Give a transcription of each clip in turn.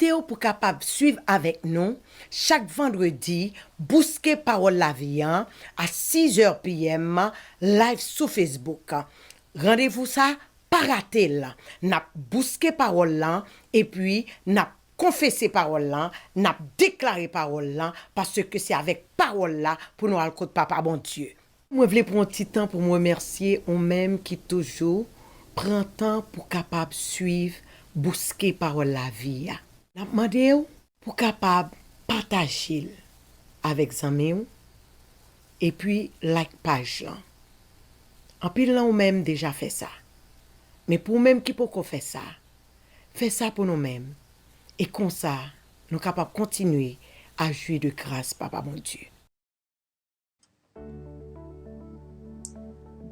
invitez pour capable suivre avec nous chaque vendredi Bousquet Parole la vie à 6h p.m. live sur Facebook. Rendez-vous ça, pas rater là. N'a Bousquet Parole là et puis n'a confessé parole là, n'a déclaré parole là parce que c'est avec parole là pour nous aller côté papa bon Dieu. Moi voulais prendre un petit temps pour me remercier on même qui toujours prend temps pour capable suivre Bousquet Parole la vie. N'a demandé pour capable partager avec amis et puis like page là. En pile là ou même déjà fait ça. Mais pour même qui peut faire ça, fait ça pour nous-mêmes. Et comme ça, nous sommes capables de continuer à jouir de grâce, Papa mon Dieu.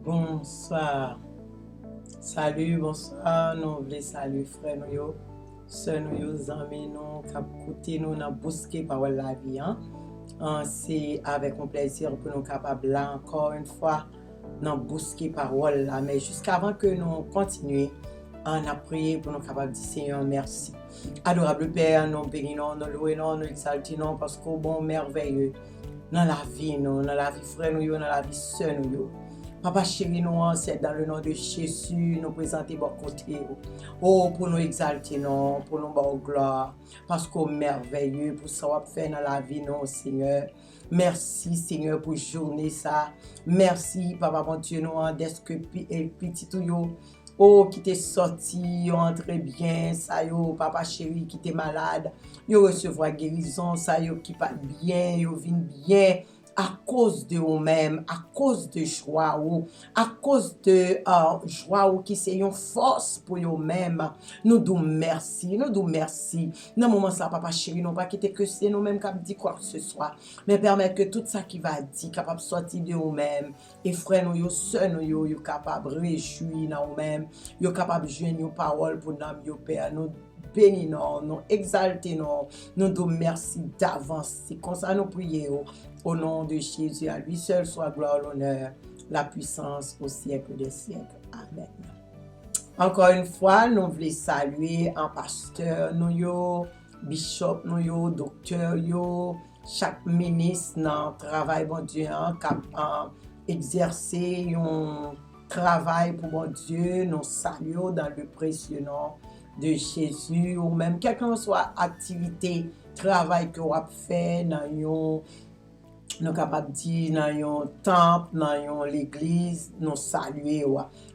Bonsoir. Salut, bonsoir. Nous voulons saluer frère nous, sœur nous, amis nous, qui écouté nous dans Bousquet Parole la vie. C'est avec un plaisir pour nous capables là encore une fois dans Bousquet Parole là. Mais jusqu'avant que nous continuions, on a prié pour nous capables de dire Seigneur merci. Adorable Père, nous bénissons, nous louons, nous exaltons parce qu'au bon merveilleux dans la vie, nous, dans la vie frère nous, dans la vie sœur nous. Papa chéri, nous, c'est dans le nom de Jésus, nous présenter bon côté. Oh, pour nous exalter, non, pour nous bon gloire. Parce qu'au merveilleux, pour ça, on fait dans la vie, non, Seigneur. Merci, Seigneur, pour journée, ça. Merci, Papa, mon Dieu, nous, d'être que petit tout, yo. Oh, qui t'est sorti, yo entré bien, ça yo, papa chéri, qui t'est malade, yo recevoir guérison, ça yo qui pas bien, yo vin bien, à cause de vous-même, à cause de joie ou, à cause de joie ou qui c'est une force pour vous-même. Nous dou merci. Dans le moment ça, papa chéri, non pas quitter que c'est nous-mêmes qui dit quoi que ce soit, mais permettre que tout ça qui va dire, capable sortir de vous-même. Et frère nous, yo, sœur nous, yo capable réjouir dans vous-même, yo capable joindre nos paroles pour nous, yo Père, nous bénissons, nous exaltons, nous dou merci d'avance. C'est comme ça nous prions. Au nom de Jésus, à lui seul soit gloire, l'honneur, la puissance au siècle des siècles. Amen. Encore une fois, nous voulons saluer un pasteur, nous, bishop, nous, docteur, chaque ministre dans le travail, bon Dieu, qui exercer un travail pour bon Dieu, nous saluons dans le précieux nom de Jésus, ou même quelle que soit activité, travail que vous avez fait dans nous capables dire dans un temple, dans l'église, nous saluer,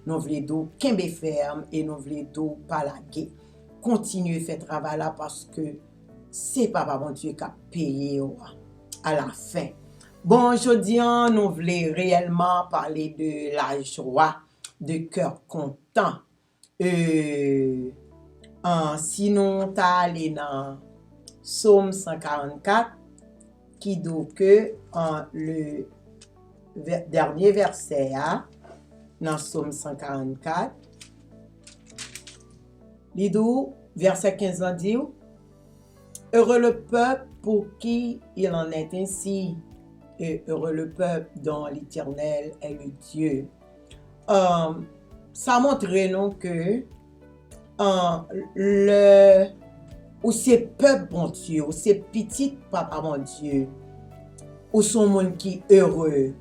nous voulons kembe ferme et nous voulons pas laguer. Continuez à faire travail là parce que c'est Papa bon Dieu qui a payé à la fin. Bon, aujourd'hui, nous voulons réellement parler de la joie, de cœur content. Si nous allons dans Psaume 144, qui dit que le dernier verset dans Psaume 144, il dit, verset 15 dit, heureux le peuple pour qui il en est ainsi, et heureux le peuple dont l'Éternel est le Dieu. Ça montre non que ou c'est peuple bon Dieu, ou c'est petit papa bon Dieu, ou son monde qui heureux.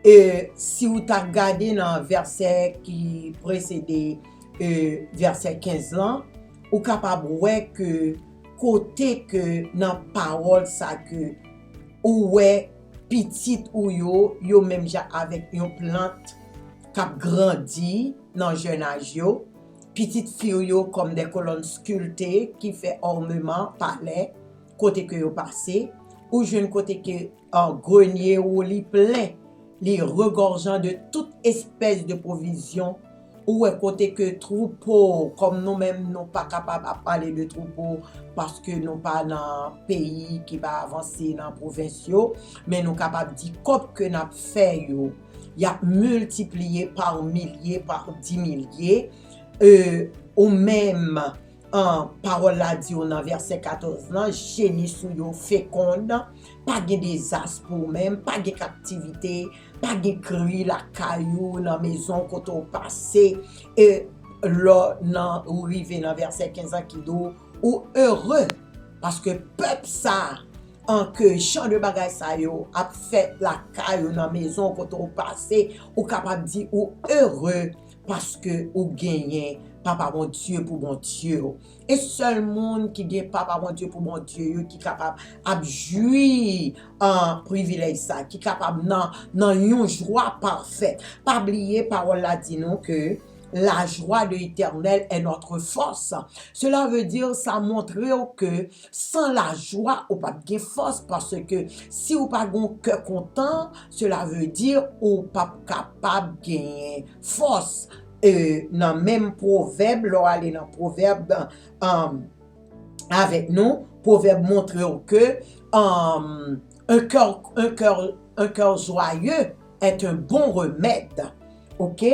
Et si vous t'as regardé dans le verset qui précédait verset 15 ans, ou capable ouais que côté que dans parole ça que ou ouais petit ou yo même ja avec une plante qui a grandi dans jeune âge yo. Petite fille comme des colonnes sculptées qui fait ornement palais côté que yo passé ou jeune côté que en grenier ou li plein li regorgeant de toute espèce de provision ou côté que troupeau comme nous-mêmes nous pas capable à parler de troupeau parce que nous pas dans pays qui va avancer dans province mais nous capable dire comme que n'a fait yo y a multiplié par milliers par 10 milliers ou même parole la dit dans verset 14 là génie sou yo féconde pas de désastre pour même pas de captivité pas de cri la caillou dans maison quand on passé et là nan ou rive dans verset 15 qui dit ou heureux parce que peuple ça en que champ de bagay sa yo a fait la caille dans maison quand on passe ou capable dire ou heureux parce que ou gagné papa bon Dieu pour bon Dieu et seul monde qui gagne papa bon Dieu pour bon Dieu qui capable à jouir en privilège ça qui capable dans une joie parfaite pas oublier parole là dit nous que la joie de l'Éternel est notre force. Cela veut dire, ça montre que sans la joie, on pas de force parce que si on pas de cœur content, cela veut dire on pas capable de gagner force. Dans même proverbe, là, aller dans proverbe avec nous, proverbe montre que un cœur joyeux est un bon remède. OK?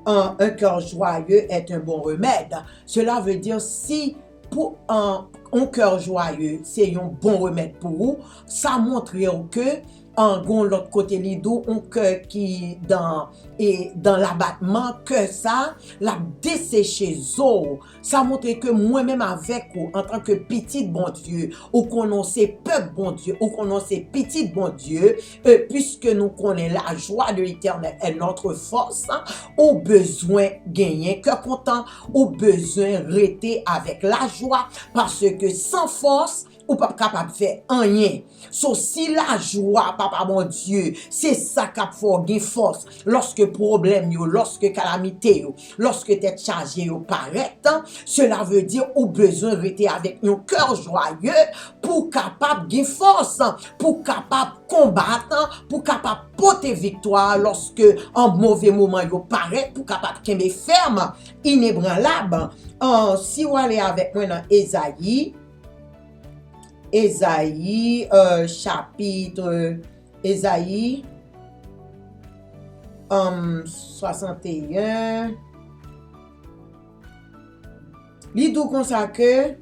Un cœur joyeux est un bon remède. Cela veut dire si pour un cœur joyeux, c'est un bon remède pour vous, ça montre que gon l'autre côté lido on cœur qui dans l'abattement que ça l'a desséché zo ça montre que moi même avec vous en tant que petite bon Dieu ou connaissez peuple bon Dieu ou connaissez petite bon Dieu puisque nous connaissons la joie de l'Éternel est notre force au besoin gagner cœur content au besoin rester avec la joie parce que sans force ou pas capable de faire rien. So, si la joie, papa mon Dieu, c'est ça qui faut gagner force. Lorsque problème yo, lorsque calamité yo, lorsque t'es chargé yo paraît, cela veut dire ou besoin de rester avec un cœur joyeux pour capable gagner force, pour capable combattre, pour capable porter victoire lorsque en mauvais moment yo paraît, pour capable kembe ferme, inébranlable. Si vous allez avec moi dans Ésaïe, chapitre Ésaïe 61. Li tout comme ça que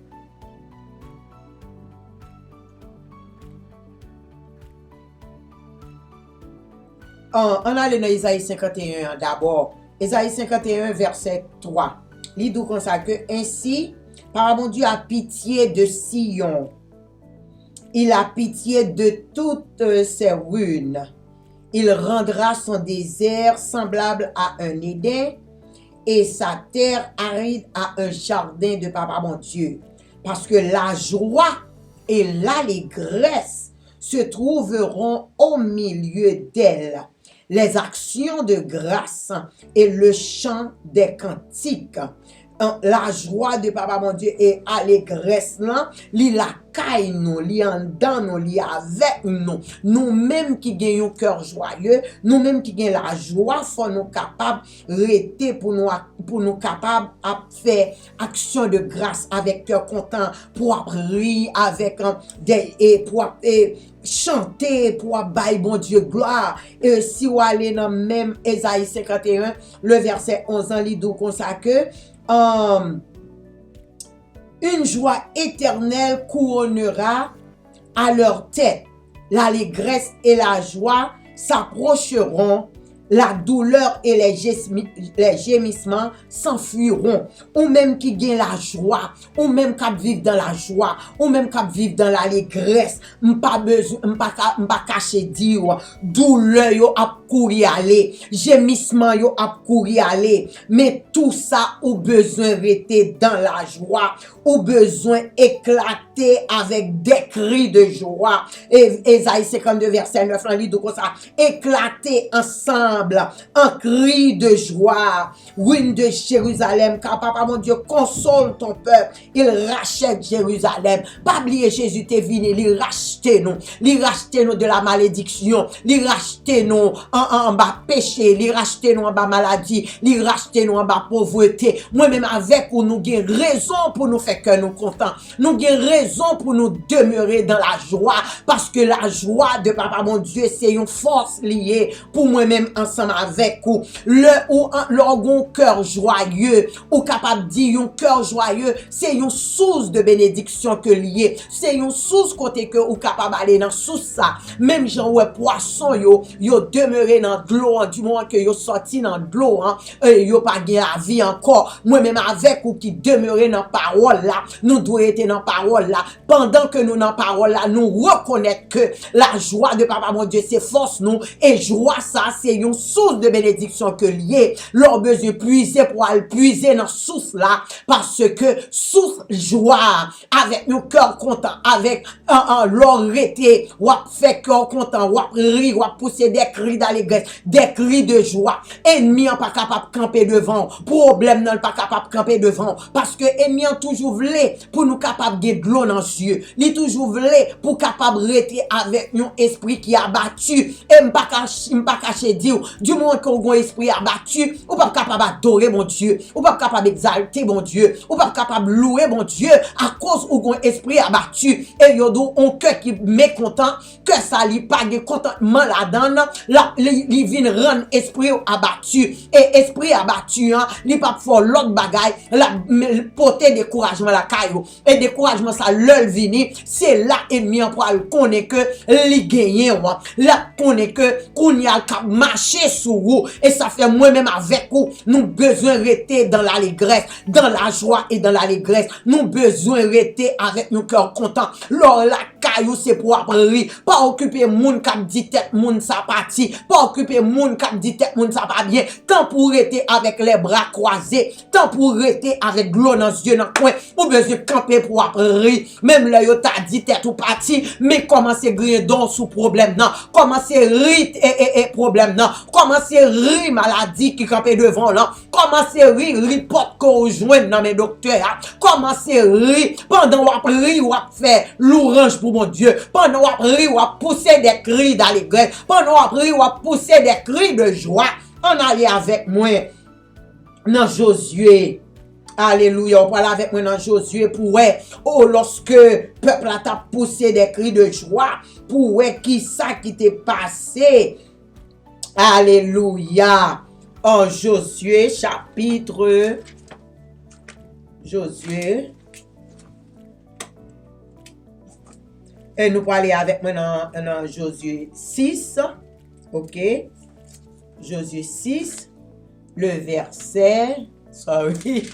on allait dans Ésaïe 51 d'abord. Ésaïe 51 verset 3. Li tout comme ça que ainsi par mon Dieu a pitié de Sion. Il a pitié de toutes ses ruines. Il rendra son désert semblable à un Éden et sa terre aride à un jardin de papa mon Dieu. Parce que la joie et l'allégresse se trouveront au milieu d'elle. Les actions de grâce et le chant des cantiques. La joie de papa mon Dieu et allégresse là, li la caille nous, li en dans nous, li avec nous. Nous même qui gagnons cœur joyeux, nous même qui gagnons la joie, faut nous capable rester pour nous capable à faire action de grâce avec cœur content pour rire avec chanter pour bailler bon Dieu gloire. Et si vous allez dans même Ésaïe 51, le verset 11 en li comme ça que une joie éternelle couronnera à leur tête. L'allégresse et la joie s'approcheront. La douleur et les gémissements s'enfuiront. Ou même qui gagne la joie, ou même qui vivent dans la joie, ou même qui vivent dans l'allégresse. M'pas cacher dire douleur yo a courir aller, gémissement yo a courir aller, mais tout ça ou besoin rester dans la joie, ou besoin éclater avec des cris de joie. Et Ésaïe 52 verset 9 on lit comme ça, éclater ensemble un cri de joie, ruine de Jérusalem, car papa mon Dieu console ton peuple, il rachète Jérusalem. Pas oublier Jésus t'est venu, il rachète nous de la malédiction, il rachète nous en bas péché, il rachète nous en bas maladie, il rachète nous en bas pauvreté. Moi-même avec ou nous avons raison pour nous faire que nous contents, nous avons raison pour nous demeurer dans la joie, parce que la joie de papa mon Dieu c'est une force liée pour moi-même ensemble ensemble avec ou leur cœur joyeux ou capable de dire un cœur joyeux c'est une source de bénédiction que lié c'est une source côté que ou capable aller dans source ça même gens ouais poisson yo demeuré dans de l'eau du moment que yo sorti dans de l'eau yo pas gain la vie encore moi même avec ou qui demeurer dans parole là nous doit être dans parole là pendant que nous dans parole là nous reconnaître que la joie de papa mon Dieu c'est force nous et joie ça c'est une source de bénédiction que lié leur besoin puiser pour aller puiser dans source là parce que source joie avec nos cœur content avec leur été ou fait cœur content ou rire ou pousser des cris d'allégresse des cris de joie ennemi en pas capable camper devant problème non pas capable camper devant parce que ennemi en toujours voulait pour nous capable de l'eau dans les yeux il toujours voulait pour capable rester avec un esprit qui abattu et m'pas cacher dire du moment qu'on a un esprit abattu ou pas capable adorer mon Dieu ou pas capable exalter mon Dieu ou pas capable louer mon Dieu à cause ou un esprit abattu et yo do on cœur qui mécontent que ça li pas de contentement là-dedans li vient rendre esprit abattu et esprit abattu li pas faire l'autre bagaille la porter découragement la caillou et découragement ça leur vini c'est là ennemi pour connaît que li gagner là connaît que qu'on y a marcher sur vous et ça fait moi même avec vous nous besoin rester dans l'allégresse dans la joie et dans l'allégresse nous besoin rester avec nos cœurs contents lors la caillou c'est pour apprendre pas occuper moun k'ap dit tête moun ça parti pas occuper moun k'ap dit tête moun ça pas bien tant pour rester avec les bras croisés tant pour rester avec l'eau dans les yeux dans coin ou besoin camper pour apprendre même là yo t'a dit tête ou parti mais comment c'est griller don sous problème non comment c'est rite et problème non comment c'est rire maladie qui camper devant là comment c'est rire porte qu'on rejoindre dans mes docteurs comment c'est rire pendant ou rire ou faire l'orange pour mon Dieu pendant ou rire ou pousser des cris d'allégresse pendant ou rire ou pousser des cris de joie on allait avec moi dans Josué. Alléluia, on parle avec moi dans Josué pour lorsque peuple a t'a poussé des cris de joie pour qui ça qui t'est passé. Alléluia. En Josué chapitre Josué. Et nous parlons avec moi dans Josué 6. OK. Josué 6 le verset sorry.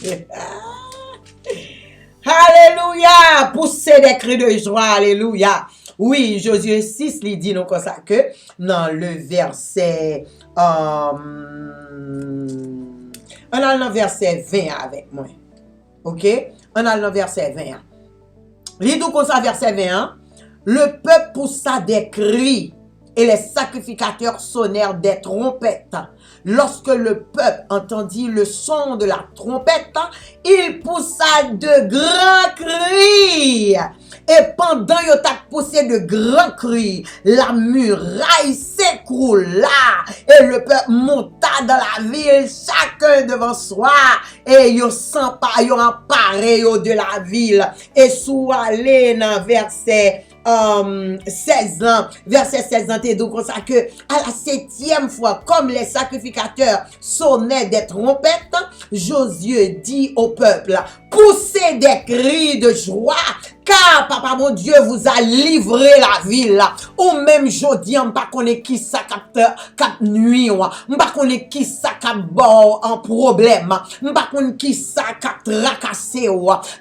Alléluia, pousser des cris de joie, alléluia. Oui, Josué 6 il dit nous comme ça que dans le verset on a le verset 20 avec moi. OK? On a le verset 21. Il dit comme ça verset 21, le peuple poussa des cris et les sacrificateurs sonnèrent des trompettes. Lorsque le peuple entendit le son de la trompette, il poussa de grands cris. Et pendant qu'il a poussé de grands cris, la muraille s'écroula. Et le peuple monta dans la ville, chacun devant soi. Et il s'emparé de la ville. Et sous allé dans verset 16 ans, verset 16 ans, t'es donc comme ça que à la 7e fois, comme les sacrificateurs sonnaient des trompettes, Josué dit au peuple, poussez des cris de joie, car papa mon Dieu vous a livré la ville. Ou même jodi, on pas connaît qui ça cap nuit, on pas connaît qui ça cap bon en problème, on pas connaît qui ça cap tracassé,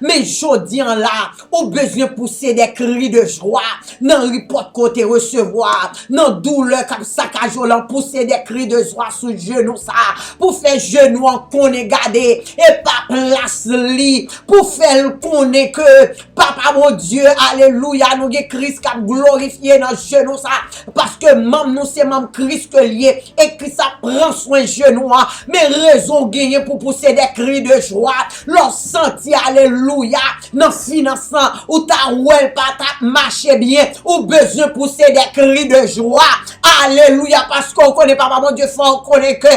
mais jodi là, ou besoin pousser des cris de joie, non report côté recevoir, non douleur cap saccage, on pousser des cris de joie sous genou ça, pour faire genou en connaît garder et pas place li, pour faire connaît que papa mon Dieu, alléluia, nous avons Christ qui a glorifié dans le genou ça, parce que même nous c'est même Christ que lié, et Christ ça prend soin de genou, mais raison gagner pour pousser des cris de joie, leur senti, alléluia, dans finançant, ou ta ouel pas ta marché bien, ou besoin pousser des cris de joie, alléluia, parce qu'on connaît papa mon Dieu, on connaît que,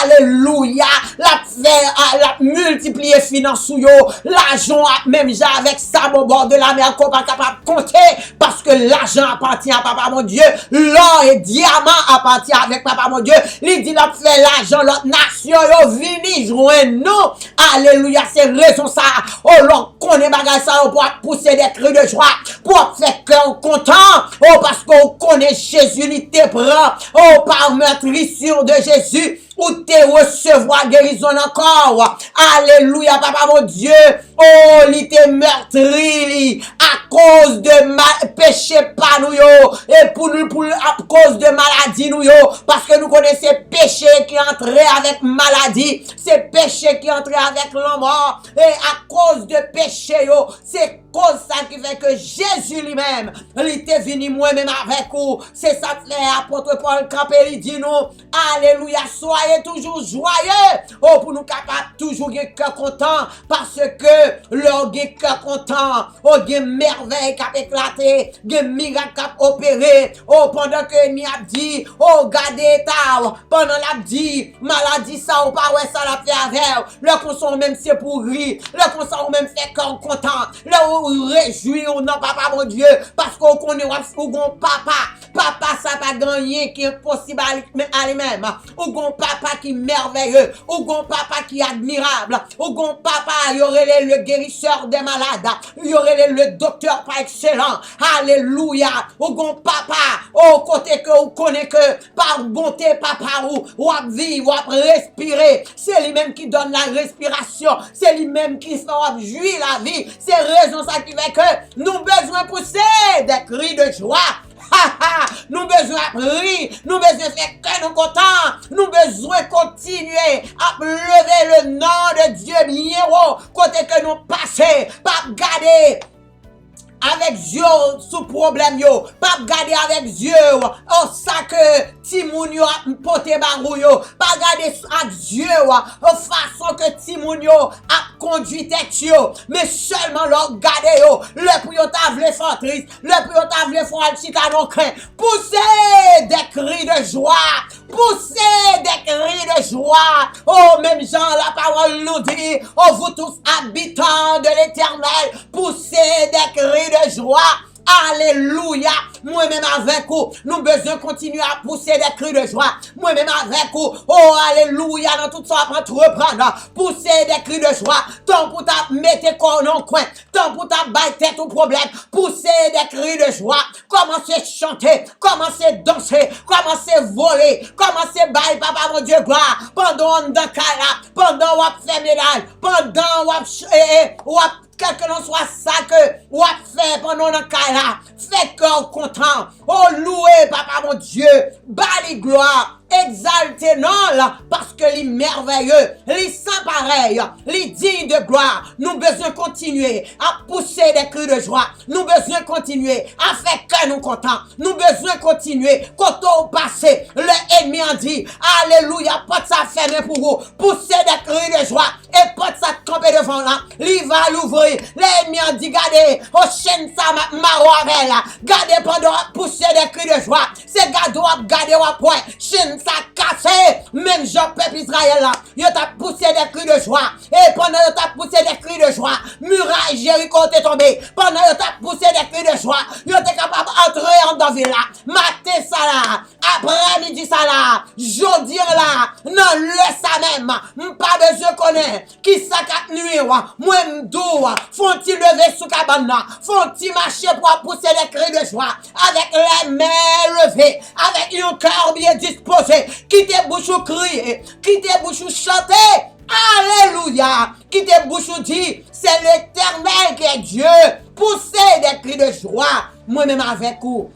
alléluia, la multiplier finance ou yo, l'argent même avec ça, au bord de la mer, qu'on pas capable de compter, parce que l'argent appartient à papa papa mon Dieu, l'or et diamant appartient avec papa mon Dieu. Il dit n'a fait l'argent, l'autre nation, yo vini joindre nous. Alléluia, c'est raison ça. Oh, l'on connaît bagage ça, pour pousser des cris de joie, pour faire cœur content. Oh, parce qu'on connaît Jésus, il te prend. Oh, par meurtrissure de Jésus, ou te recevoir guérison encore. Alléluia, papa mon Dieu. Oh, il te meurtri à cause de péché par nous yo. Et pour à cause de maladie nous yo. Parce que nous connaissons péché qui entrait avec maladie. C'est péché qui entrait avec la mort. Et à cause de péché yo, c'est cause ça qui fait que Jésus lui-même, il était venu moi-même avec vous. C'est ça que l'apôtre Paul Campbell il dit nous. Alléluia, soyez toujours joyeux. Oh, pour nous capables toujours de cœur content. Parce que leur cœur content. Oh, des merveilles qui ont éclaté. Des miracles qui ont opéré. Oh, pendant que nous a dit, oh, gardez ta. Pendant l'a dit, maladie ça ou pas, ouais, ça l'a fait avec. Le consomme même c'est pour rire. Le consomme même fait cœur content. Le réjouir, non, papa, mon Dieu, parce qu'on connaît ou gon papa. Papa, ça pas gagné qui est possible à lui-même. Ou gon papa qui est merveilleux. Ou gon papa qui est admirable. Ou gon papa, il y aurait le guérisseur des malades. Il y aurait le docteur par excellent. Alléluia. Ou gon papa, au côté que vous connaissez que par bonté, papa, ou à vivre, ou à respirer. C'est lui-même qui donne la respiration. C'est lui-même qui fait jouir la vie. C'est raison ça qui fait que nous besoin pousser des cris de joie. Nous besoin rire, nous besoin faire que nous contents, nous besoin continuer à lever le nom de Dieu bien haut, côté que nous passons, pas garder avec Dieu sous problème yo, pas garder avec Dieu oh ça que Timoun yo a porté barou yo, pas garder avec Dieu façon que Timoun yo a conduit tête yo, mais seulement leur garder yo, le pour yo ta vle faire triste, le pour yo ta vle faire chita non craint, pousser des cris de joie, pousser des cris de joie. Oh, même Jean la parole nous dit, oh vous tous habitants de l'Éternel, poussez des cris de joie. Alléluia. Moi-même avec vous, nous besoin continuer à pousser des cris de joie. Moi-même avec vous, oh alléluia, dans tout ça, entreprendre, pousser des cris de joie. Tant pour ta mettre corps dans le coin, tant pour ta bailler tête au problème, pousser des cris de joie. Commencez à chanter, commencez à danser, commencez à voler, commencez à bailler papa mon Dieu gloire. Pendant on dans là, pendant on fait médaille, pendant on quel que l'on soit ça que ou a fait pendant le cas là, fait cœur content, oh loué papa mon Dieu, bali gloire, exalté non là, parce que les merveilleux, les sans pareil, les dignes de gloire, nous besoin continuer à pousser des cris de joie, nous besoin continuer à faire que nous content, nous besoin continuer quand au passé, l'ennemi a dit, alléluia, pas de ça fermé pour vous, pousser des cris de joie, et pas de ça camper devant là, il va l'ouvrir. L'ennemi a dit, gardez, au chaîne ça, maroire là, gardez pendant pousser des cris de joie, c'est gardez au point, chaîne ça cassé, même Jean-Peuple Israël là, il t'a poussé des cris de joie, et pendant il t'a poussé des cris de joie, muraille Jéricho est tombé, pendant il t'a poussé des cris de joie, il était capable d'entrer en David là, matin ça là, après-midi ça là, jeudi là, non le ça même, pas besoin de connaître, qui ça quatre nuit, moi m'dou, font-ils lever sous cabane, font-ils marcher pour pousser des cris de joie, avec les mains levées, avec un cœur bien disposé, qui te bouche ou crier, qui te bouche ou chanter, alléluia, qui te bouche ou dit, c'est l'Éternel qui est Dieu, pousser des cris de joie, moi-même avec vous.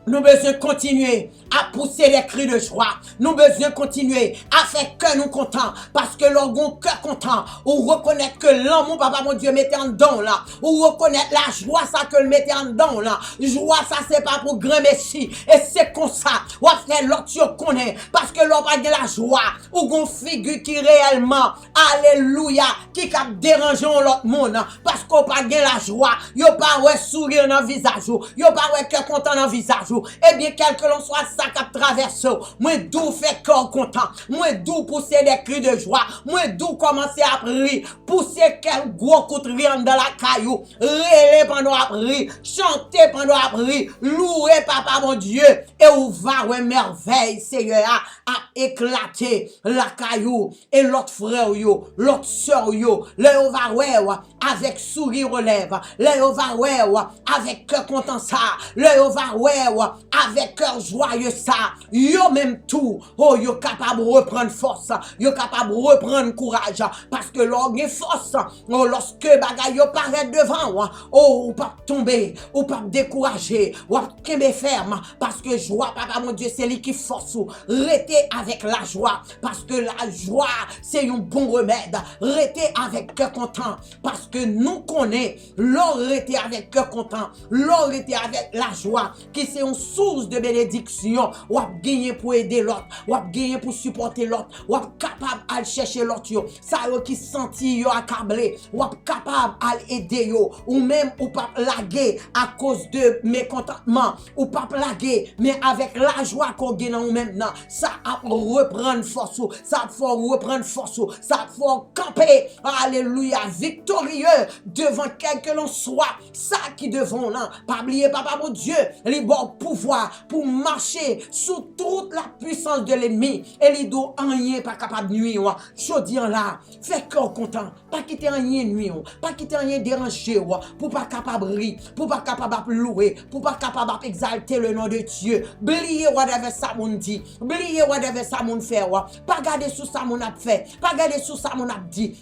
Nous besoin continuer à pousser les cris de joie. Nous besoin continuer à faire que nous contents. Parce que l'orgon cœur content. Ou reconnaître que l'amour, papa mon Dieu, mettait en dedans là. Ou reconnaître la joie, ça que le mettait en dedans là. Joie, ça c'est pas pour grand messie. Et c'est comme ça. Ou à faire l'autre, tu connais. Parce que l'on va de la joie. Ou gon figure qui réellement, alléluia, qui cap dérangeant l'autre monde. Parce qu'on pas de la joie. Yo pas ouais sourire dans le visage. Yo pas ouais cœur content dans le visage. jour. Eh bien, quel que l'on soit, ça qui traverse, moi d'où fait corps content, moi d'où pousser des cris de joie, moi d'où commencer à prier, pousser quel gros coup de rien dans la caillou, rêler pendant à prier, chanter pendant à prier, louer papa mon Dieu, et où va ouais merveille, Seigneur, à éclater la caillou, et l'autre frère yo, l'autre sœur yo, le va ouais, avec sourire aux lèvres, le va ouais, avec cœur content ça, le va ouais, avec cœur joyeux ça, yo même tout, oh yo capable de reprendre force, yo capable de reprendre courage, parce que l'on est force, oh lorsque bagay yo paraît devant, oh ou pas tomber, ou pas décourager, ou pas ferme, parce que joie, papa mon Dieu, c'est lui qui force ou, restez avec la joie, parce que la joie, c'est un bon remède, restez avec cœur content, parce que nous connaissons, l'on restez avec cœur content, l'on restez avec la joie, qui c'est une source de bénédiction, ou à gagner pour aider l'autre, ou à gagner pour supporter l'autre, ou à capable à chercher l'autre, ça yo qui senti yo accablé, ou à capable à aider yo, ou même ou pas laguer à cause de mécontentement, ou pas laguer, mais avec la joie qu'on gagne ou maintenant, ça a reprendre force, ça faut reprendre force, ça faut camper, alléluia, victorieux devant quel que l'on soit, ça qui devant là, pas oublier papa mon Dieu, les bons pouvoir pour marcher sous toute la puissance de l'ennemi, et les dos rien pas capable de nuire, je dis là, fais cœur content, pas quitter rien nuire, pas quitter rien déranger, pour pas capable rire, pour pas capable louer, pour pas capable exalter le nom de Dieu, oubliez whatever ça mon dit, oubliez whatever ça mon fait, pas garder sous ça mon a fait, pas garder sous ça mon a dit,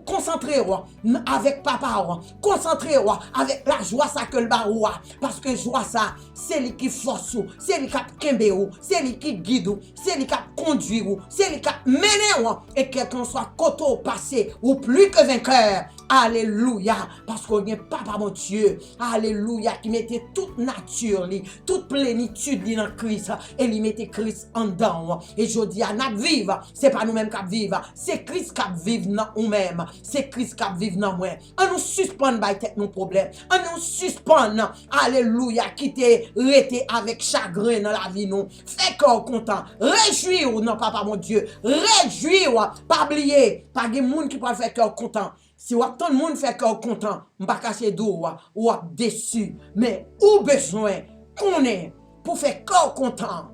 concentrez-vous avec papa, concentrez-vous avec la joie ça que le barou, parce que joie ça, c'est lui qui force, c'est lui qui kembe, c'est lui qui guide, c'est lui qui conduit, c'est lui qui mène, et quelqu'un soit coteau passé ou plus que vainqueur. Alléluia, parce qu'on est papa mon Dieu, alléluia, qui mettait toute nature, toute plénitude dans Christ, et il mettait Christ en dedans. Et je dis à nous vivre, c'est pas nous-mêmes qui vivons, c'est Christ qui vit dans nous-mêmes, c'est Christ qui vit dans nous. On nous suspend by tête nos problèmes, on nous suspend, alléluia, qui t'est resté avec chagrin dans la vie, nous. Fais corps content, réjouis-vous, non papa mon Dieu, réjouis-vous, pas oublier, pas de monde qui peut faire cœur content. Si tout le monde fait cœur content, on va casser d'eau ou déçu. Mais où besoin qu'on est pour faire cœur content?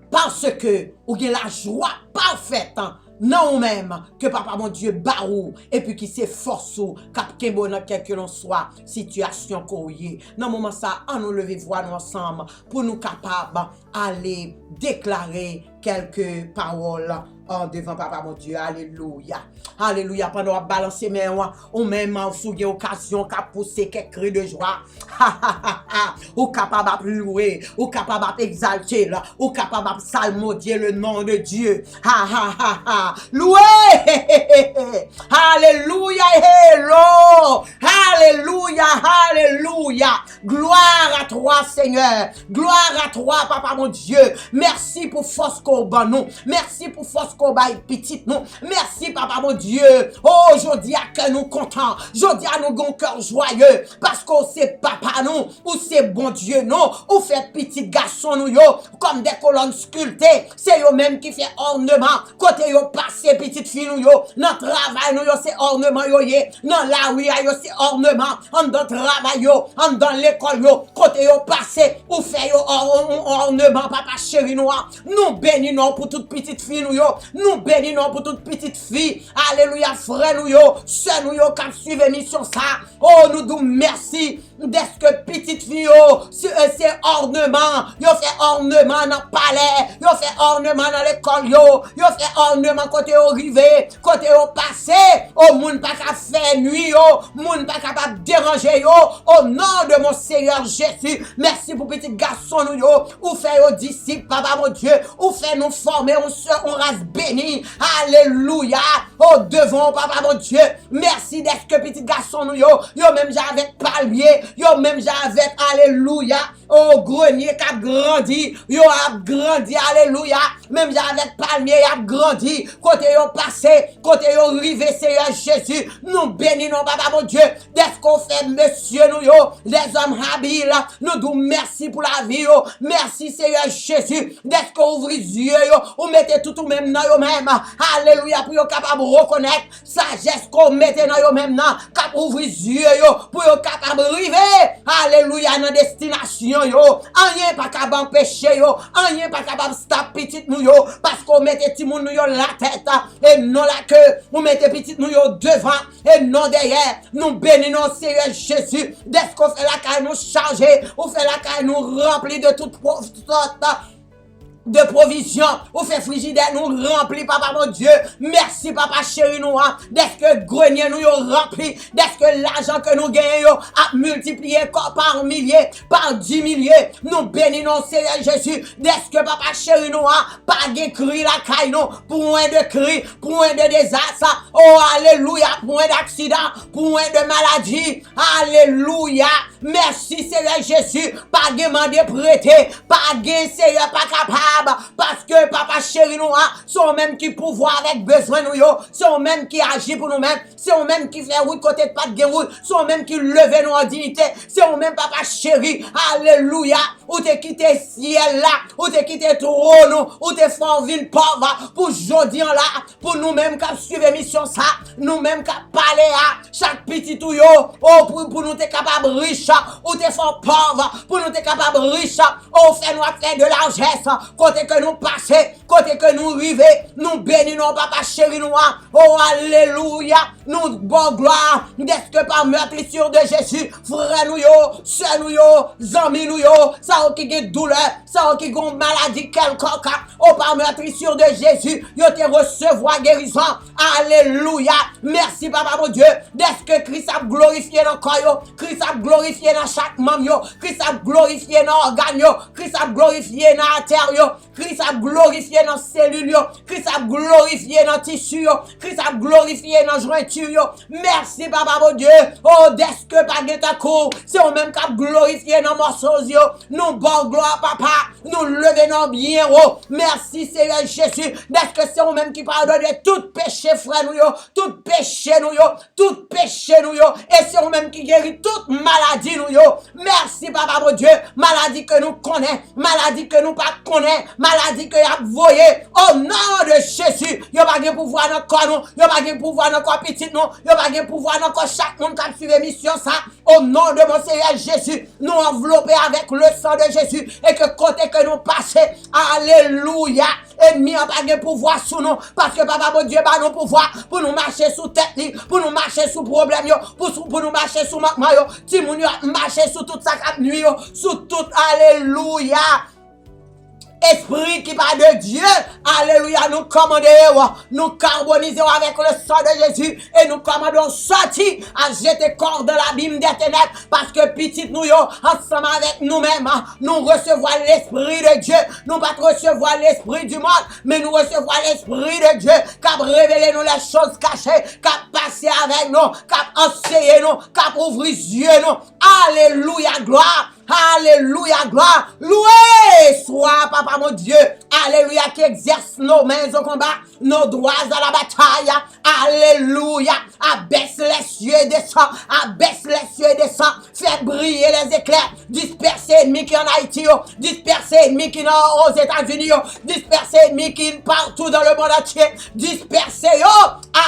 Parce que ou avez la joie parfaite non même que papa mon Dieu barou et puis qui s'efforce cap kembo dans quel que l'on soit situation courrier. Dans moment ça, on nous lever voix nous ensemble pour nous capables aller déclarer quelques paroles devant papa mon Dieu. Alléluia. Alléluia. Pendant à balancer mes mains, ou même sous une occasion qu'a poussé quelques cris de joie. Ou capable de louer, ou capable d'exalter, ou capable de salmodier le nom de Dieu. Louer. Alléluia. Hello. Alléluia. Alléluia. Gloire à toi, Seigneur. Gloire à toi, papa mon Dieu. Merci pour force qu'on bat nous. Merci pour force qu'on bat petite nous. Merci, papa mon Dieu. Oh, je dis à que nous contents. Je dis à nous gon cœur joyeux. Parce qu'on c'est papa nous. Ou c'est bon Dieu nous. Ou fait petit garçon nous yo. Comme des colonnes sculptées. C'est yo même qui fait ornement. Côté yo passé petite fille nous yo. Dans travail nous yo c'est ornement yo ye. Dans la rue yo c'est ornement. En dans travail yo. En dans l'école yo. Côté yo passé. Ou fait yo ornement papa chéri nous. Nous bénissons pour toute petite fille nous yo. Nous bénissons pour toute petite fille. Alléluia frère nous yo. Sœur nous yo qui suivent mission ça. Oh nous disons merci. D'est-ce que petite fille yo. C'est ornement. Yo fait ornement dans le palais. Yo fait ornement dans l'école yo. Yo fait ornement côté yo rivé. Côté yo passé. Oh moun pas qu'à faire nuit yo. Moun pas capable déranger yo. Au nom de mon Seigneur Jésus. Merci pour petit garçon nous yo. Ou fait yo disciples papa mon Dieu. Ou fait nous former on race bénie. Alléluia. Oh devant papa mon Dieu. Merci d'être que petit garçon nous yo. Yo même j'avais palmier. yo même avec, alléluia, au grenier qui a grandi, yo a grandi, alléluia, même avec palmier, y a grandi, côté yo passé, côté yo rivé, Seigneur Jésus, nous bénissons, papa mon Dieu, dès qu'on fait, monsieur, nous yo, les hommes habiles, nous disons merci pour la vie, yo, merci, Seigneur Jésus, dès qu'on ouvre les yeux, yo, ou mettez tout ou même dans yo même, alléluia, pour yo capable de reconnaître, sagesse qu'on mette dans yo même, capable ouvrir les yeux, yo, pour yo capable de river, alléluia, dans destination, yo, rien pas capable empêcher, yo, rien pas capable stop petit nous, yo, parce qu'on mette petit moun nous, yo, la tête, et non la queue, vous mettez petit nous, yo, devant, et non derrière, nous bénissons, Seigneur Jésus, dès qu'on fait la caille nous charger, ou fait la caille nous remplir de toute sorte de provision, ou fait frigidaire nous rempli, papa mon Dieu, merci papa chéri nous, dès que grenier nous rempli, dès que l'argent que nous gagnons a multiplié par milliers, par 10 milliers, nous bénissons Seigneur Jésus, dès que papa chéri nous, pas de cri la caille nous, point de cri, point de désastre, oh alléluia, point d'accident, point de maladie, alléluia, merci Seigneur Jésus, pas de demander prêter, pas de Seigneur pas capable, parce que papa chéri nous, sont même qui pouvoir avec besoin nous, sont même qui agit pour nous-mêmes, sont même qui fait route côté de pas de route, sont même qui lever nous en dignité, sont même papa chéri, alléluia, ou te quitté ciel là, ou te quitté trône, ou te fait ville pauvre, pour aujourd'hui là, pour nous-mêmes qui suivre mission ça, nous-mêmes qui parler à chaque petit tout yo, oh, pour nous te capable riche, ou te fait pauvre, pour nous te capable riche, oh, fait nous faire de largesse, côté que nous passons, côté que nous arrivons, nous bénissons papa chéri nous, oh alléluia, nous bon gloire, dès que par meurtrissure de Jésus, frère nous yo, soeur nous yo, amis nous yo, ça qui a douleur, ça qui a maladie quelconque, oh par meurtrissure de Jésus, yo te recevoir guérison, alléluia, merci papa mon Dieu, dès que Christ a glorifié dans le corps, Christ a glorifié dans chaque membre, Christ a glorifié dans l'organe, Christ a glorifié dans la terre, Christ a glorifié dans cellules, Christ a glorifié dans tissu, Christ a glorifié dans jointure. Merci papa mon Dieu. Oh, dès que pas de ta cour, c'est au même qu'à glorifier dans morceaux, nous bon gloire papa, nous levons bien haut. Merci Seigneur Jésus. Dès que c'est au même qui pardonne tout péché frère nous, tout péché nous, tout péché nous, et c'est au même qui guérit toute maladie nous. Merci papa mon Dieu. Maladie que nous connaissons, maladie que nous pas connaissons, maladie que y a voyé au nom de Jésus. Yo pas de pouvoir dans corps nous, yo pas de pouvoir dans corps petit nous, yo pas de pouvoir dans corps chaque monde qui suit l'émission ça. Au nom de mon Seigneur Jésus, nous envelopper avec le sang de Jésus et que côté que nous passons, alléluia. Ennemi n'a pas de pouvoir sur nous parce que papa mon Dieu bah nous pouvoir pour nous marcher sous tête, pour nous marcher sous problème pour nous marcher sous manquement ti moun yo marcher sous toute sa cap nuit sous tout alléluia. Esprit qui parle de Dieu, alléluia, nous commandons, nous carbonisons avec le sang de Jésus et nous commandons sortir à jeter corps dans l'abîme des ténèbres parce que petit nous, ensemble avec nous-mêmes, nous recevons l'Esprit de Dieu, nous pas recevoir l'Esprit du monde, mais nous recevons l'Esprit de Dieu qui a révélé nous les choses cachées, qui a passé avec nous, qui a enseigné nous, qui a ouvert les yeux nous, alléluia, gloire. Alléluia, gloire, loué soit papa mon Dieu, alléluia, qui exerce nos mains au combat, nos doigts à la bataille, alléluia, abaisse les cieux et descend, abaisse les cieux et descend, fait briller les éclairs, disperser ennemis qui en Haïti, disperser ennemis qui aux États-Unis, disperser ennemis qui partout dans le monde entier, disperser,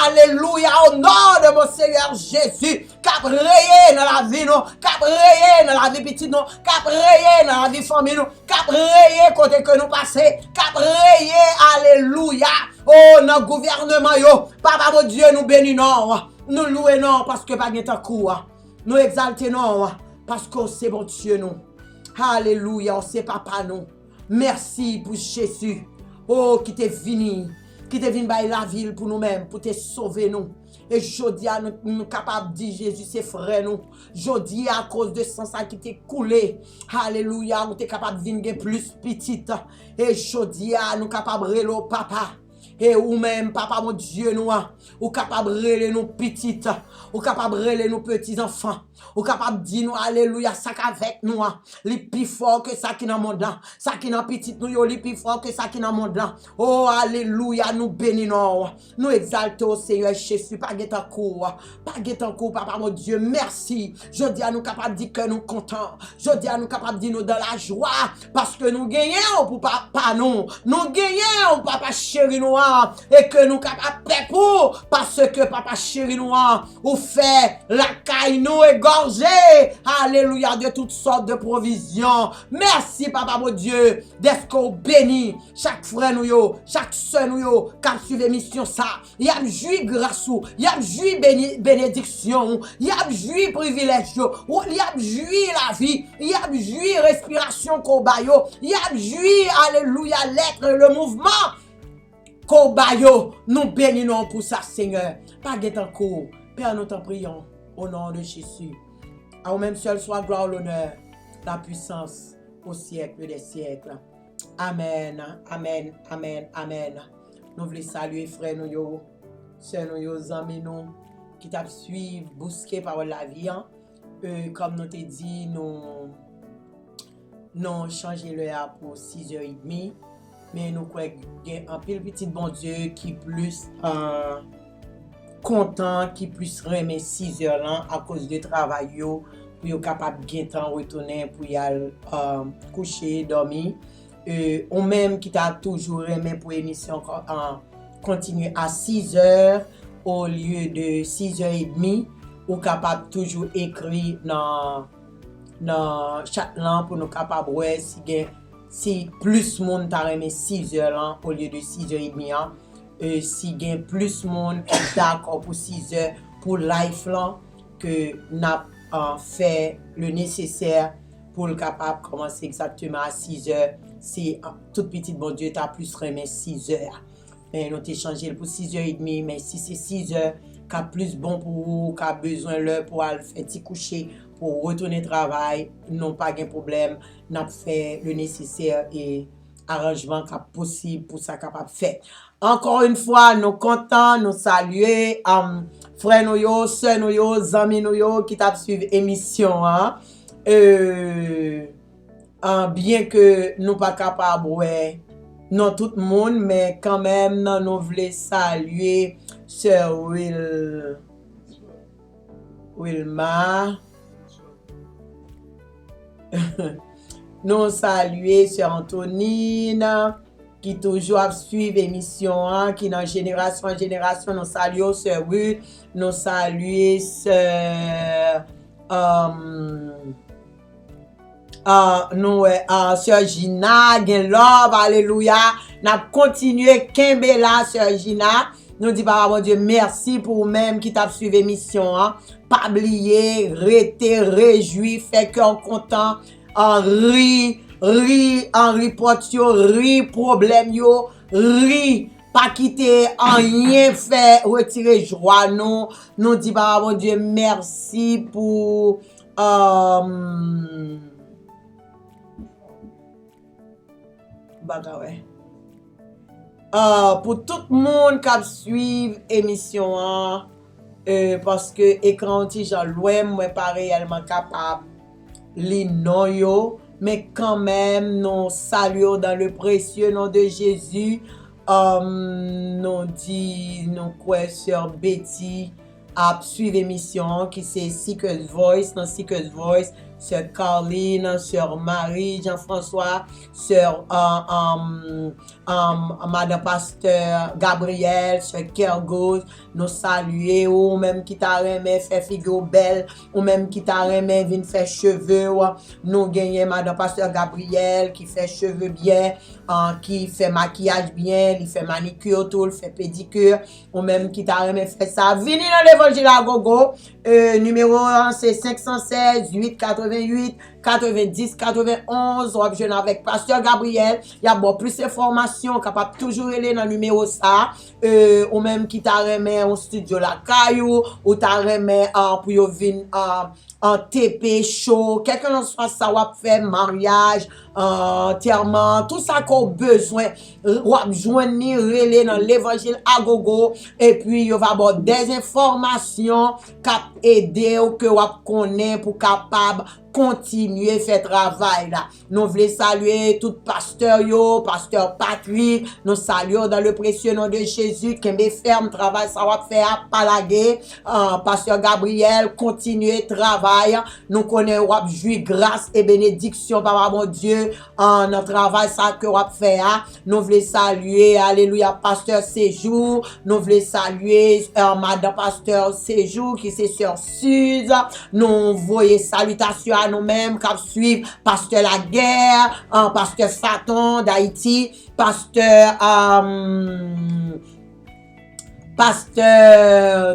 alléluia, au nom de mon Seigneur Jésus, cap rayé dans la vie, cap rayé dans la vie petite, cap rayé dans la vie famille, cap rayé côté que nous passons, cap rayé, alléluia, oh, dans le gouvernement, papa mon Dieu, nous bénissons, nous louons parce que pas de coup, nous exaltons parce que c'est bon Dieu, nous, alléluia, c'est papa, nous, merci pour Jésus, oh, qui t'est venu by la ville pour nous-mêmes, pour te sauver, nous. Et jodi à nous capables de dire Jésus c'est frère nous. Jodi à cause de sang ça qui t'est coulé. Alléluia, nous t'es capable de venir plus petite. Et jodi à nous capables de relo papa. Et ou même, papa mon Dieu, nous, ou capable de relever nos petites, ou capable de relever nos petits enfants, ou capable de dire nous, alléluia, ça qu'avec nous, les plus fort que ça qui dans le monde là, ça qui dans petit nous, les plus fort que ça qui dans le monde là. Oh, alléluia, nous bénissons, nous exaltons, Seigneur Jésus, pas guet en cours, papa mon Dieu, merci. Je dis à nous capable de dire que nous contents, je dis à nous capable de dire nous dans la joie, parce que nous gagnons pour papa nous gagnons papa chéri nous, et que nous capables de pour, parce que papa chéri nous, ou fait la caille nous égorgée, alléluia, de toutes sortes de provisions. Merci papa mon Dieu, d'être qu'on bénit chaque frère nous yo, chaque soeur nous yo, qui suivent mission ça, y a joui grâce ou, y a joui bénédiction, y a joui privilège, y a joui la vie, y a joui respiration kobayo, y a joui alléluia l'être, le mouvement kobayo. Nous bénissons pour ça, Seigneur. Pas guet en cours. Père, nous t'en prions au nom de Jésus. À vous-même seul soit gloire, l'honneur, la puissance au siècle des siècles. Amen, amen, amen, amen. Nous voulons saluer frère nous yo, sœur nous yo, amis nous, qui t'a suivi, bousqué par la vie. Comme nous t'ai dit, nous changé l'heure pour 6h30. Mais nous croyons qu'il y a un petit bon Dieu qui plus content, qui plus remet 6 heures là à cause du travail, pour être capable de temps retourner pour y aller coucher, dormir. Ou même qui t'a toujours remis pour l'émission continuer à 6 heures au lieu de 6h30, ou capable toujours écrire dans chat là pour nous capable ouais si plus monde t'a remis 6 heures là au lieu de 6h30, si gain plus monde qui d'accord pour 6 heures pour live là, que n'a fait le nécessaire pour le capable commencer exactement à 6 heures. Si tout petit bon Dieu t'a plus remis 6 heures, mais nous t'ai changé pour 6h30, mais si c'est 6 heures qu'a plus bon pour vous, qu'a besoin l'heure pour aller faire petit coucher, pour retourner travail, non pas de problème, n'a fait le nécessaire et arrangement qu'a possible pour ça capable faire. Encore une fois, nous contents, nous saluer frère nous yo, sœur nous yo, amis nous yo qui t'a suivi émission hein. Bien que nous pas capable ouais non tout le monde, mais quand même nous voulons saluer sœur Wilma. Nous saluer sœur Antonine qui toujours suivre l'émission hein, qui dans génération en génération. Nous saluons sœur Ruth, nous saluer sœur sœur Gina, gen love, alléluia. N'a continué Kembe là sœur Gina. Nous dit papa mon Dieu merci pour vous-même qui t'a suivi l'émission hein. Pas oublier, rester réjoui, fait cœur content, ri report yo, ri problème yo, ri pas quitter rien fait, retirer joie nous dit papa mon Dieu merci pour pour tout le monde qui suit l'émission hein, parce que écran anti Jean loin moi pas réellement capable les non yo, mais quand même nous saluons dans le précieux nom de Jésus. Nous dit nous quoi sœur Betty a suivre l'émission qui c'est Secret Voice, dans Secret Voice, sœur Caroline, sœur Marie, Jean-François, sœur madame pasteur Gabriel, sœur Kergos, nous saluer ou même qui t'a remis fait figure belle, ou même qui t'a remis vinn faire cheveux, nous gagnons madame pasteur Gabriel qui fait cheveux bien, qui fait maquillage bien, il fait manicure tout, il fait pédicure, ou même qui t'a remis fait ça, venez dans l'évangile à gogo, numéro 1 c'est 516 888 90 91, ou jeune avec Pasteur Gabriel. Il y a bon plus d'informations, capable toujours aller dans le numéro ça, ou même qui t'a remis en studio la caillou, ou t'a remis pour yo venir en TP show, quelqu'un soit ça va faire mariage, enterrement, tout ça qu'on besoin, ou joindre relais dans l'évangile à gogo, et puis il va avoir des informations cap aider ou que vous connaît pour capable continuer faire travail là. Nous voulons saluer tout pasteur yo, pasteur Patrick, nous saluons dans le précieux nom de Jésus, qui me ferme travail ça va faire à Palaguer, pasteur Gabriel, continuer travail, nous connaissons jouir grâce et bénédiction papa mon Dieu, en notre travail ça que va faire, nous voulons saluer, alléluia, pasteur Séjour, nous voulons saluer madame pasteur Séjour qui c'est sur Sud, nous voyons salutations à nous-mêmes qui suivent pasteur Laguerre, pasteur Faton d'Haïti, pasteur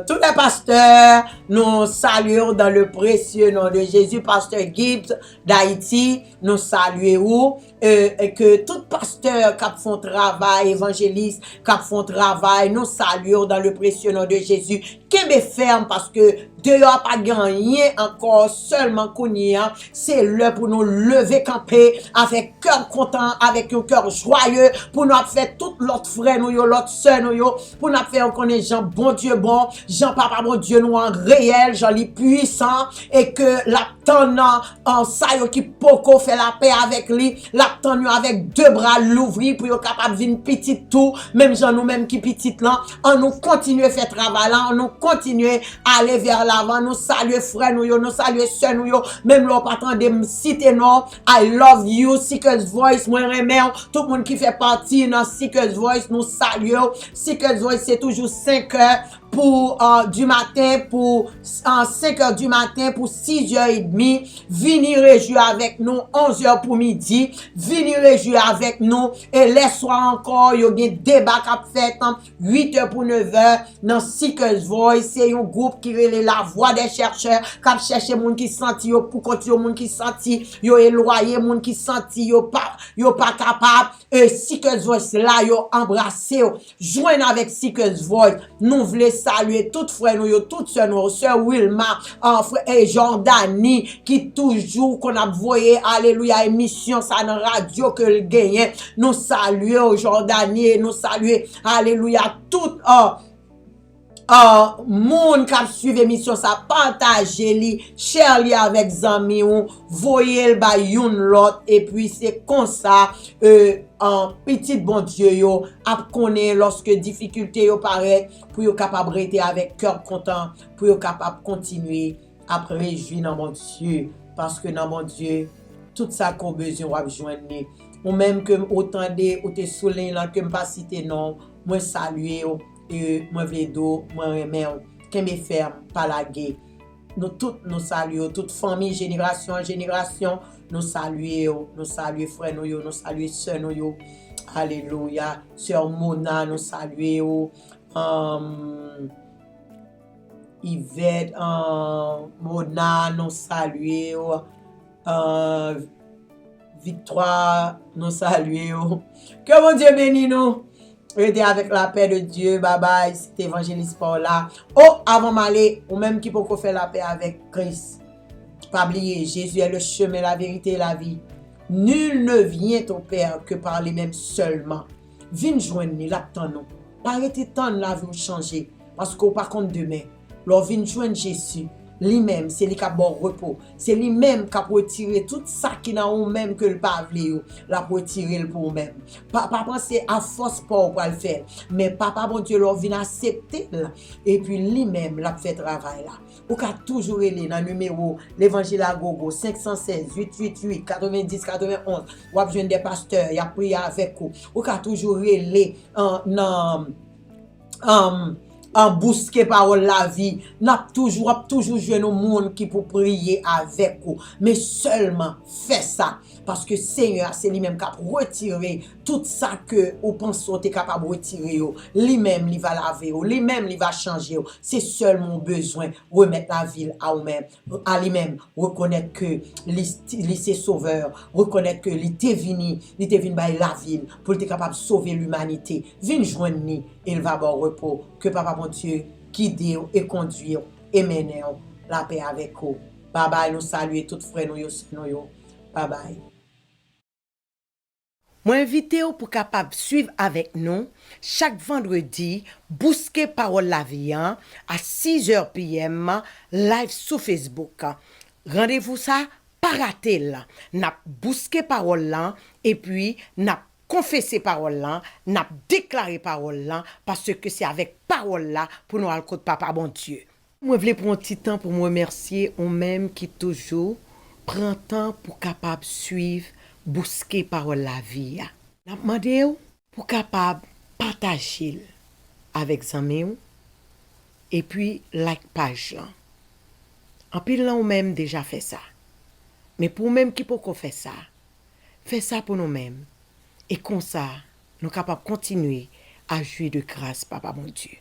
tous les pasteurs, nous saluons dans le précieux nom de Jésus, pasteur Gibbs d'Haïti, nous saluons, et que tout pasteur qui font travail, évangéliste, qui font travail, nous saluons dans le précieux nom de Jésus, qui me ferme parce que Dieu n'a pas gagné encore seulement qu'on y a, c'est l'heure pour nous lever camper avec cœur content, avec un cœur joyeux, pour nous faire tout l'autre frère nous, l'autre soeur nous, pour nous faire connaître Jean bon Dieu bon, Jean papa bon Dieu nous en réel, Jean li puissant, et que l'attendant en ça qui poko fait la paix avec lui, l'attendant avec deux bras l'ouvrir pour être capable de venir petit tout, même Jean nous-mêmes qui petit là, on nous continue à faire travail là, on nous continue à aller vers l'avant, nous saluer frère nous saluer sœur nous, même l'on pas attendre me citer non, I love you, Seekers Voice, moi remercie tout le monde qui fait partie dans Seekers Voice, nous saluons. Seekers Voice c'est toujours 5 heures pour du matin, pour 5 heures du matin, pour 6h30, venir réjouir avec nous, 11h pour midi, venir réjouir avec nous, et les soirs encore, il y a des débats qui fait 8h pour 9h, dans Seekers Voice, c'est un groupe qui relève la voix des chercheurs, qui cherche les gens qui senti, pour continuer les gens qui senti, yo éloigné, les gens qui senti, yo pas capable, et Seekers Voice là, yo embrassé, joindre avec Seekers Voice, nous voulons saluer toutes frères nous, toutes sœurs nous, sœur Wilma, frère et Jordanie, qui toujours qu'on a voyé, alléluia, émission, ça dans radio que le gagne, nous saluons Jordanie, nous saluons, alléluia, tout, moun qui suivi émission ça partager li share li avec zami ou voyer le ba yon lot et puis c'est comme ça en petit bon Dieu yo ap connaît lorsque difficulté yo paraît pour yo capable rester avec cœur content pour yo capable continuer à réjouir dans mon Dieu parce que dans mon Dieu tout ça qu'on besoin va joindre ou même que autant de ou te souligner là que me pas citer non moi saluer et moi vledo moi remercie qui me ferme par la guerre nous toutes nous saluons toute famille génération en génération nous saluons frères nous saluons sœurs nous alléluia sœur Mona nous saluons Yvette Mona nous saluons Victoire nous saluons que mon Dieu bénisse nous. Restez avec la paix de Dieu. Bye bye. C'était évangéliste Paula. Oh, avant d'aller, ou même qui peut faire la paix avec Christ. Pas oublier, Jésus est le chemin, la vérité et la vie. Nul ne vient au Père que par lui-même seulement. Viens joindre nous, l'attendons. Arrêtez de temps la vie changer. Parce qu'on par contre demain, l'on vient joindre Jésus. Lui-même, c'est lui qui a bon repos. C'est lui-même qui a pour tirer tout ça qui n'a ou même que le pas voulu. La pour tirer pour même. Papa penser à force pour le faire. Mais papa bon Dieu leur vient accepter là. Et puis lui-même l'a fait travail là. Ou qu'a toujours aller dans numéro l'évangile à gogo 516 888 90 91. Ou a besoin des pasteurs, il a prié avec vous. Ou qu'a toujours aller en bousquer parole la vie. N'a toujours joué nos monde qui pour prier avec vous. Mais seulement fait ça. Parce que Seigneur, c'est lui-même qui a retiré tout ça que vous pensez que capable de retirer. Lui-même, il va laver. Lui-même, il va changer. C'est seulement besoin remettre la ville à vous-même, à lui-même. Reconnaître que il est sauveur. Reconnaître que il était venu by la ville pour être capable de sauver l'humanité. Viens joindre nous. Il va avoir repos. Que Papa mon Dieu guide et conduire et mener la paix avec vous. Bye bye, nous saluons tous frères nous. Bye bye. Moi invité pour capable suivre avec nous chaque vendredi bousquer parole la vie à 6h p.m. live sur Facebook. Rendez-vous ça pas rater là. N'a bousquer parole là et puis n'a confesser parole là, n'a déclaré parole là parce que c'est avec parole là pour nous aller côté papa bon Dieu. Moi voulais prendre un petit temps pour me remercier on même qui toujours prend temps pour capable suivre bousquer parole la vie. N'a demandé pour capable partager avec amis et puis like page là. En pile là ou même déjà fait ça. Mais pour même qui peut faire ça, fait ça pour nous-mêmes. Et comme ça, nous sommes capables de continuer à jouir de grâce, Papa mon Dieu.